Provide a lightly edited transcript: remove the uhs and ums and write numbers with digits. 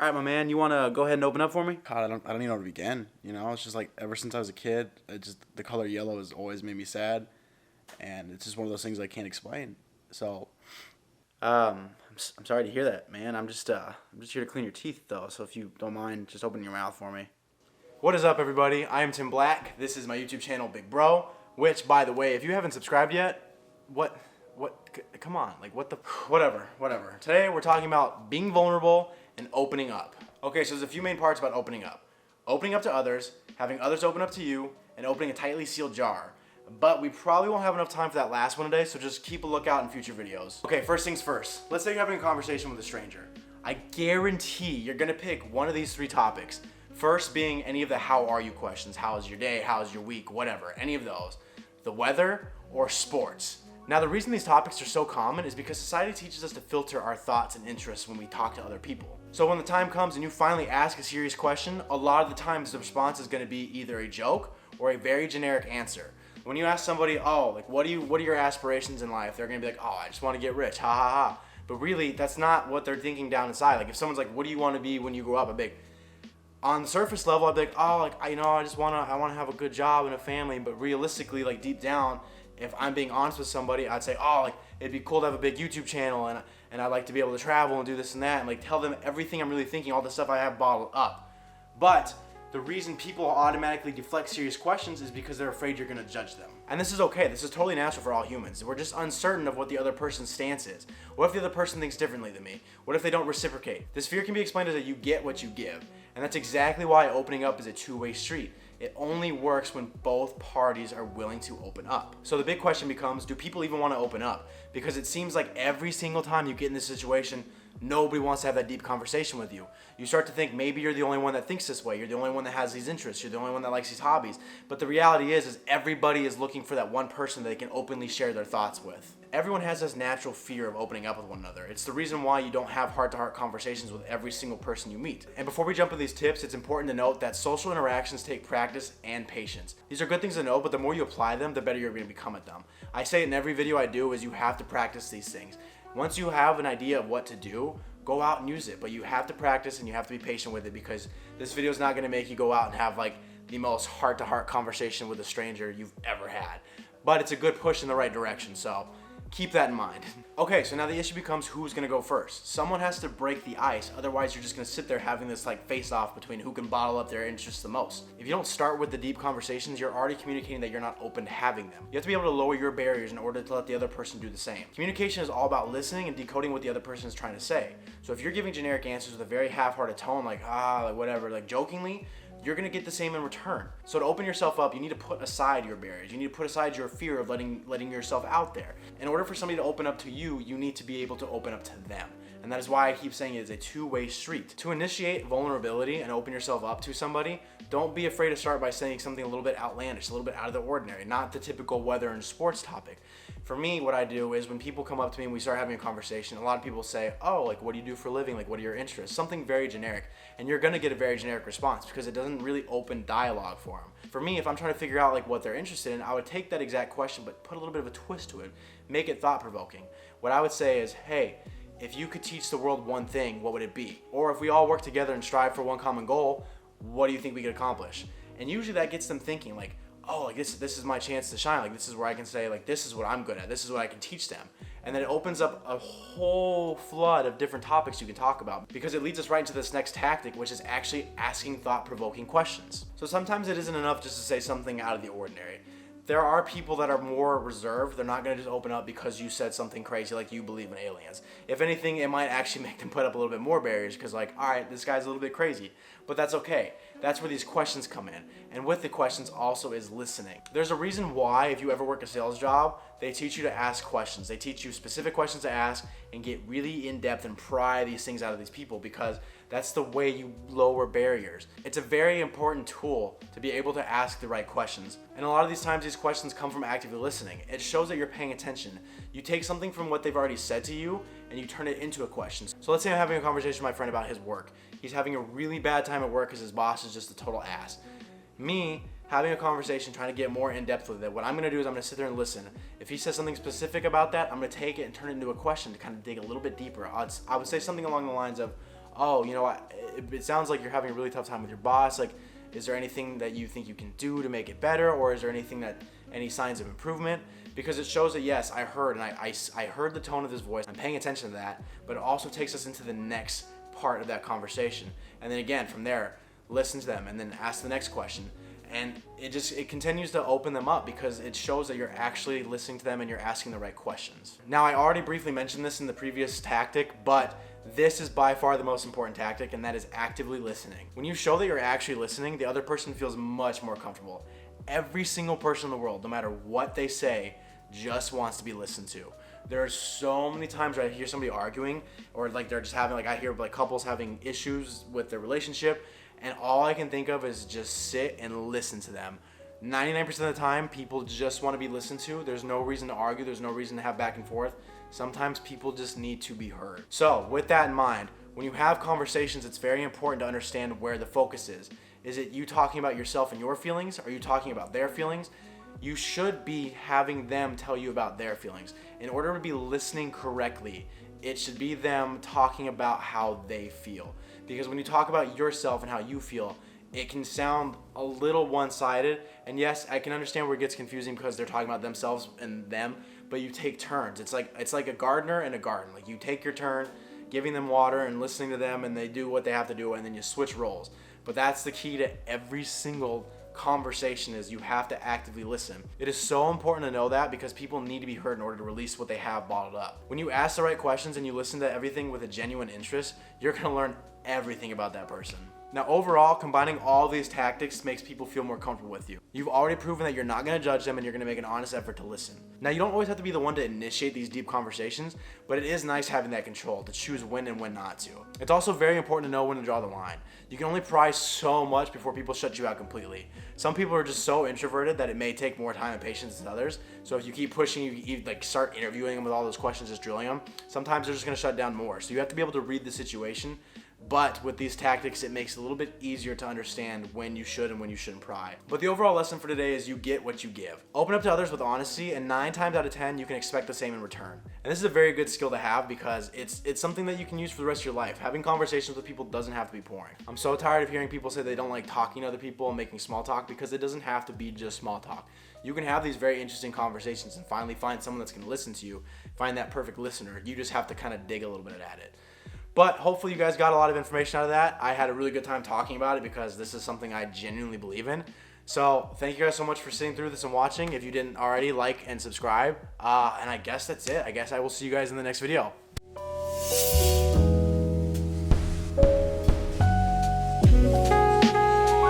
All right, my man, you want to go ahead and open up for me? God, I don't even know where to begin. You know, it's just like ever since I was a kid, the color yellow has always made me sad, and it's just one of those things I can't explain. So, I'm sorry to hear that, man. I'm just here to clean your teeth, though. So if you don't mind, just open your mouth for me. What is up, everybody? I am Tim Black. This is my YouTube channel, Big Bro. Which, by the way, if you haven't subscribed yet, come on, like what the, whatever. Today we're talking about being vulnerable and opening up. Okay, so there's a few main parts about opening up. Opening up to others, having others open up to you, and opening a tightly sealed jar. But we probably won't have enough time for that last one today, so just keep a lookout in future videos. Okay, first things first. Let's say you're having a conversation with a stranger. I guarantee you're gonna pick one of these three topics. First being any of the how are you questions. How's your day? How's your week? Whatever, any of those. The weather or sports. Now, the reason these topics are so common is because society teaches us to filter our thoughts and interests when we talk to other people. So when the time comes and you finally ask a serious question, a lot of the times the response is gonna be either a joke or a very generic answer. When you ask somebody, oh, like what are your aspirations in life? They're gonna be like, oh, I just wanna get rich, ha ha ha. But really, that's not what they're thinking down inside. Like if someone's like, what do you wanna be when you grow up? I'd be like, on the surface level, I'd be like, oh, like I wanna have a good job and a family. But realistically, like deep down, if I'm being honest with somebody, I'd say, oh, like it'd be cool to have a big YouTube channel and I'd like to be able to travel and do this and that and like tell them everything I'm really thinking, all the stuff I have bottled up. But the reason people automatically deflect serious questions is because they're afraid you're gonna judge them. And this is okay, this is totally natural for all humans. We're just uncertain of what the other person's stance is. What if the other person thinks differently than me? What if they don't reciprocate? This fear can be explained as that you get what you give. And that's exactly why opening up is a two-way street. It only works when both parties are willing to open up. So the big question becomes, do people even want to open up? Because it seems like every single time you get in this situation, nobody wants to have that deep conversation with you. You start to think maybe you're the only one that thinks this way. You're the only one that has these interests. You're the only one that likes these hobbies. But the reality is everybody is looking for that one person that they can openly share their thoughts with. Everyone has this natural fear of opening up with one another. It's the reason why you don't have heart-to-heart conversations with every single person you meet. And before we jump into these tips, it's important to note that social interactions take practice and patience. These are good things to know, but the more you apply them, the better you're going to become at them. I say it in every video I do is you have to practice these things. Once you have an idea of what to do, go out and use it, but you have to practice and you have to be patient with it because this video is not going to make you go out and have like the most heart-to-heart conversation with a stranger you've ever had. But it's a good push in the right direction, so keep that in mind. Okay, so now the issue becomes who's gonna go first. Someone has to break the ice, otherwise you're just gonna sit there having this like face-off between who can bottle up their interests the most. If you don't start with the deep conversations, you're already communicating that you're not open to having them. You have to be able to lower your barriers in order to let the other person do the same. Communication is all about listening and decoding what the other person is trying to say. So if you're giving generic answers with a very half-hearted tone, like whatever, like jokingly, you're gonna get the same in return. So to open yourself up, you need to put aside your barriers. You need to put aside your fear of letting yourself out there. In order for somebody to open up to you, you need to be able to open up to them. And that is why I keep saying it is a two-way street. To initiate vulnerability and open yourself up to somebody, don't be afraid to start by saying something a little bit outlandish, a little bit out of the ordinary, not the typical weather and sports topic. For me, what I do is when people come up to me and we start having a conversation, a lot of people say, oh, like what do you do for a living? Like what are your interests? Something very generic. And you're gonna get a very generic response because it doesn't really open dialogue for them. For me, if I'm trying to figure out like what they're interested in, I would take that exact question but put a little bit of a twist to it, make it thought-provoking. What I would say is, hey, if you could teach the world one thing, what would it be? Or if we all work together and strive for one common goal, what do you think we could accomplish? And usually that gets them thinking like, oh, like this is my chance to shine. Like this is where I can say like, this is what I'm good at. This is what I can teach them. And then it opens up a whole flood of different topics you can talk about because it leads us right into this next tactic, which is actually asking thought-provoking questions. So sometimes it isn't enough just to say something out of the ordinary. There are people that are more reserved. They're not going to just open up because you said something crazy like you believe in aliens. If anything, it might actually make them put up a little bit more barriers because like, all right, this guy's a little bit crazy. But that's okay. That's where these questions come in. And with the questions also is listening. There's a reason why if you ever work a sales job, they teach you to ask questions. They teach you specific questions to ask and get really in-depth and pry these things out of these people because that's the way you lower barriers. It's a very important tool to be able to ask the right questions. And a lot of these times these questions come from actively listening. It shows that you're paying attention. You take something from what they've already said to you and you turn it into a question. So let's say I'm having a conversation with my friend about his work. He's having a really bad time at work because his boss is just a total ass. Me having a conversation, trying to get more in depth with it, what I'm gonna do is I'm gonna sit there and listen. If he says something specific about that, I'm gonna take it and turn it into a question to kind of dig a little bit deeper. I would say something along the lines of, oh, you know what, it sounds like you're having a really tough time with your boss. Like, is there anything that you think you can do to make it better? Or is there any signs of improvement? Because it shows that, yes, I heard, and I heard the tone of his voice. I'm paying attention to that, but it also takes us into the next part of that conversation. And then again, from there, listen to them and then ask the next question. And it continues to open them up because it shows that you're actually listening to them and you're asking the right questions. Now, I already briefly mentioned this in the previous tactic, but this is by far the most important tactic, and that is actively listening. When you show that you're actually listening, the other person feels much more comfortable. Every single person in the world, no matter what they say, just wants to be listened to. There are so many times where I hear somebody arguing, or like they're just having, like I hear like couples having issues with their relationship, and all I can think of is just sit and listen to them. 99% of the time, people just want to be listened to. There's no reason to argue. There's no reason to have back and forth. Sometimes people just need to be heard. So with that in mind, when you have conversations, it's very important to understand where the focus is. Is it you talking about yourself and your feelings? Are you talking about their feelings? You should be having them tell you about their feelings. In order to be listening correctly, it should be them talking about how they feel. Because when you talk about yourself and how you feel, it can sound a little one-sided. And yes, I can understand where it gets confusing because they're talking about themselves and them, but you take turns. It's like a gardener in a garden. Like, you take your turn giving them water and listening to them, and they do what they have to do, and then you switch roles. But that's the key to every single conversation, is you have to actively listen. It is so important to know that, because people need to be heard in order to release what they have bottled up. When you ask the right questions and you listen to everything with a genuine interest, you're going to learn everything about that person. Now, overall, combining all these tactics makes people feel more comfortable with you. You've already proven that you're not going to judge them and you're going to make an honest effort to listen. Now, you don't always have to be the one to initiate these deep conversations, but it is nice having that control to choose when and when not to. It's also very important to know when to draw the line. You can only pry so much before people shut you out completely. Some people are just so introverted that it may take more time and patience than others. So if you keep pushing, you like start interviewing them with all those questions, just drilling them, sometimes they're just going to shut down more. So you have to be able to read the situation. But with these tactics, it makes it a little bit easier to understand when you should and when you shouldn't pry. But the overall lesson for today is you get what you give. Open up to others with honesty, and 9 times out of 10, you can expect the same in return. And this is a very good skill to have, because it's something that you can use for the rest of your life. Having conversations with people doesn't have to be boring. I'm so tired of hearing people say they don't like talking to other people and making small talk, because it doesn't have to be just small talk. You can have these very interesting conversations and finally find someone that's going to listen to you, find that perfect listener. You just have to kind of dig a little bit at it. But hopefully you guys got a lot of information out of that. I had a really good time talking about it, because this is something I genuinely believe in. So thank you guys so much for sitting through this and watching. If you didn't already, like and subscribe. And I guess that's it. I guess I will see you guys in the next video.